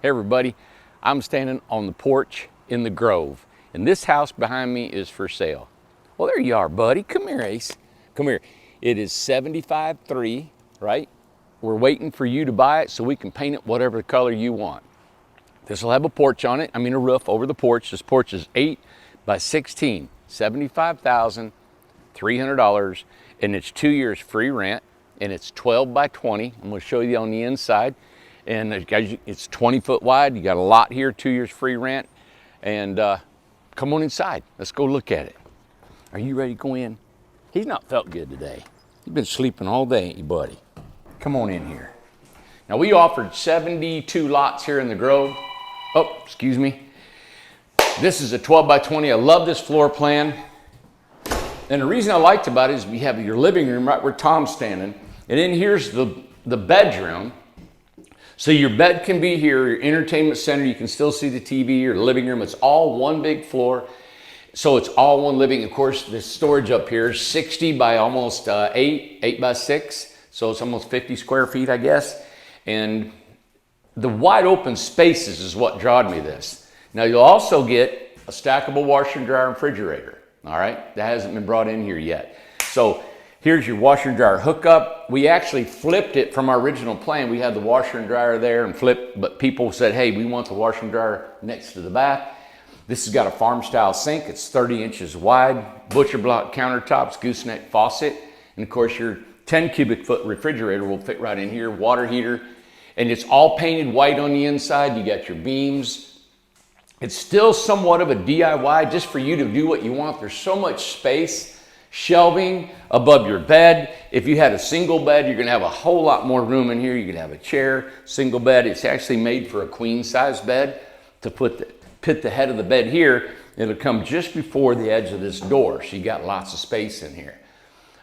Hey everybody, I'm standing on the porch in the Grove, and this house behind me is for sale. Well, there you are, buddy. Come here, Ace. Come here. It is 75.3, right? We're waiting for you to buy it so we can paint it whatever color you want. This will have a porch on it, a roof over the porch. This porch is 8 by 16, $75,300, and it's 2 years free rent, and it's 12 by 20. I'm gonna show you on the inside. And it's 20 foot wide. You got a lot here, 2 years free rent. And come on inside. Let's go look at it. Are you ready to go in? He's not felt good today. You've been sleeping all day, ain't you, buddy? Come on in here. Now, we offered 72 lots here in the Grove. Oh, excuse me. This is a 12 by 20. I love this floor plan. And the reason I liked about it is we have your living room right where Tom's standing. And then here's the bedroom. So your bed can be here, your entertainment center, you can still see the TV, your living room. It's all one big floor. So it's all one living. Of course, the storage up here is 60 by almost 8 by 6. So it's almost 50 square feet, I guess. And the wide open spaces is what drawed me this. Now you'll also get a stackable washer and dryer and refrigerator. All right, that hasn't been brought in here yet. So here's your washer and dryer hookup. We actually flipped it from our original plan. We had the washer and dryer there and flipped, but people said, hey, we want the washer and dryer next to the bath. This has got a farm style sink. It's 30 inches wide, butcher block countertops, gooseneck faucet. And of course your 10 cubic foot refrigerator will fit right in here, water heater. And it's all painted white on the inside. You got your beams. It's still somewhat of a DIY just for you to do what you want. There's so much space. Shelving above your bed. If you had a single bed, you're gonna have a whole lot more room in here. You can have a chair, single bed. It's actually made for a queen size bed to put the head of the bed here. It'll come just before the edge of this door. So you got lots of space in here.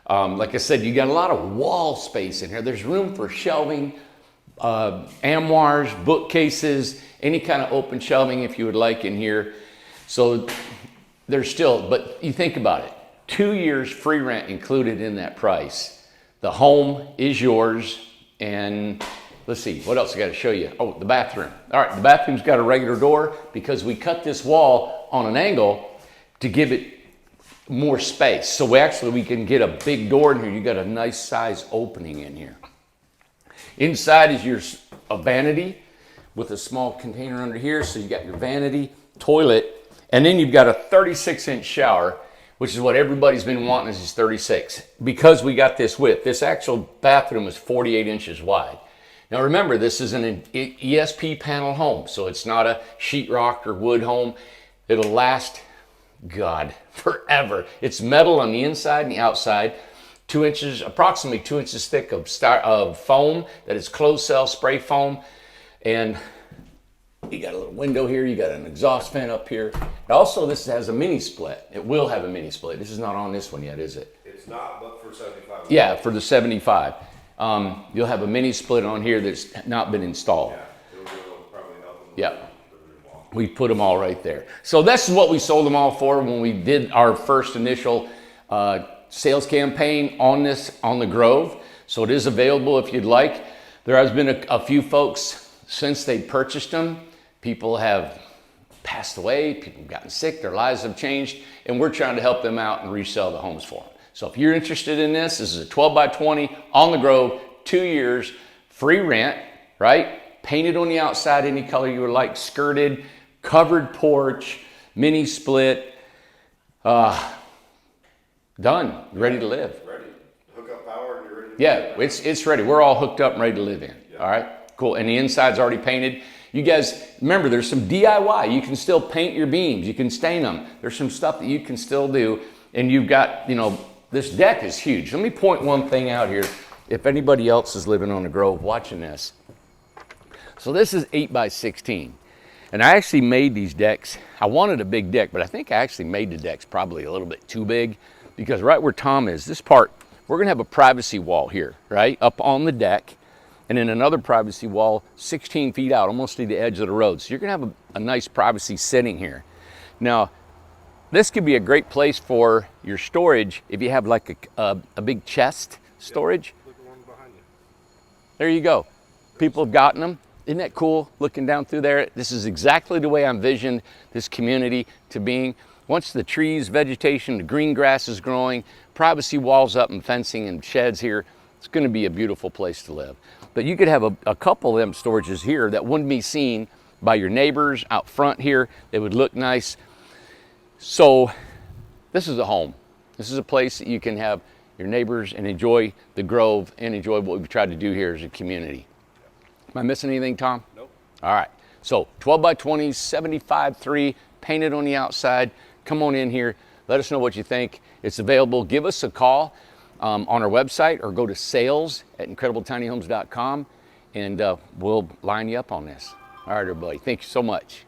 Like I said, you got a lot of wall space in here. There's room for shelving, armoires, bookcases, any kind of open shelving if you would like in here. So there's still, but you think about it. 2 years free rent included in that price. The home is yours. And let's see, what else I gotta show you? Oh, the bathroom. All right, the bathroom's got a regular door because we cut this wall on an angle to give it more space. So we can get a big door in here. You got a nice size opening in here. Inside is a vanity with a small container under here. So you got your vanity, toilet, and then you've got a 36-inch shower, which is what everybody's been wanting, is 36. Because we got this width, this actual bathroom is 48 inches wide. Now remember, this is an ESP panel home, so it's not a sheetrock or wood home. It'll last, God, forever. It's metal on the inside and the outside, approximately 2 inches thick of foam that is closed cell spray foam. And you got a little window here, you got an exhaust fan up here. Also, this has a mini split. It will have a mini split. This is not on this one yet, is it? It's not, but for 75. Yeah, for the 75. You'll have a mini split on here that's not been installed. Yeah, it'll probably help them. Yeah. We put them all right there. So this is what we sold them all for when we did our first initial sales campaign on the Grove. So it is available if you'd like. There has been a few folks since they purchased them. People have passed away, people have gotten sick, their lives have changed, and we're trying to help them out and resell the homes for them. So if you're interested in this is a 12 by 20 on the Grove, 2 years, free rent, right? Painted on the outside any color you would like, skirted, covered porch, mini split, done, ready to live. Ready. Hook up power and you're ready to it's ready. We're all hooked up and ready to live in. Yep. All right, cool. And the inside's already painted. You guys, remember, there's some DIY. You can still paint your beams. You can stain them. There's some stuff that you can still do. And you've got, this deck is huge. Let me point one thing out here. If anybody else is living on the Grove watching this. So this is 8 by 16. And I actually made these decks. I wanted a big deck, but I think I actually made the decks probably a little bit too big because right where Tom is, this part, we're gonna have a privacy wall here, right? Up on the deck. And then another privacy wall 16 feet out, almost to the edge of the road. So you're gonna have a nice privacy sitting here. Now, this could be a great place for your storage if you have like a big chest storage. Look at the one behind you. There you go. People have gotten them. Isn't that cool looking down through there? This is exactly the way I envisioned this community to being. Once the trees, vegetation, the green grass is growing, privacy walls up and fencing and sheds here, it's gonna be a beautiful place to live. But you could have a couple of them storages here that wouldn't be seen by your neighbors out front here. They would look nice. So this is a home. This is a place that you can have your neighbors and enjoy the Grove and enjoy what we've tried to do here as a community. Am I missing anything, Tom? Nope. All right. So 12 by 20, 75.3, painted on the outside. Come on in here. Let us know what you think. It's available. Give us a call on our website or go to sales@incredibletinyhomes.com and we'll line you up on this. All right, everybody. Thank you so much.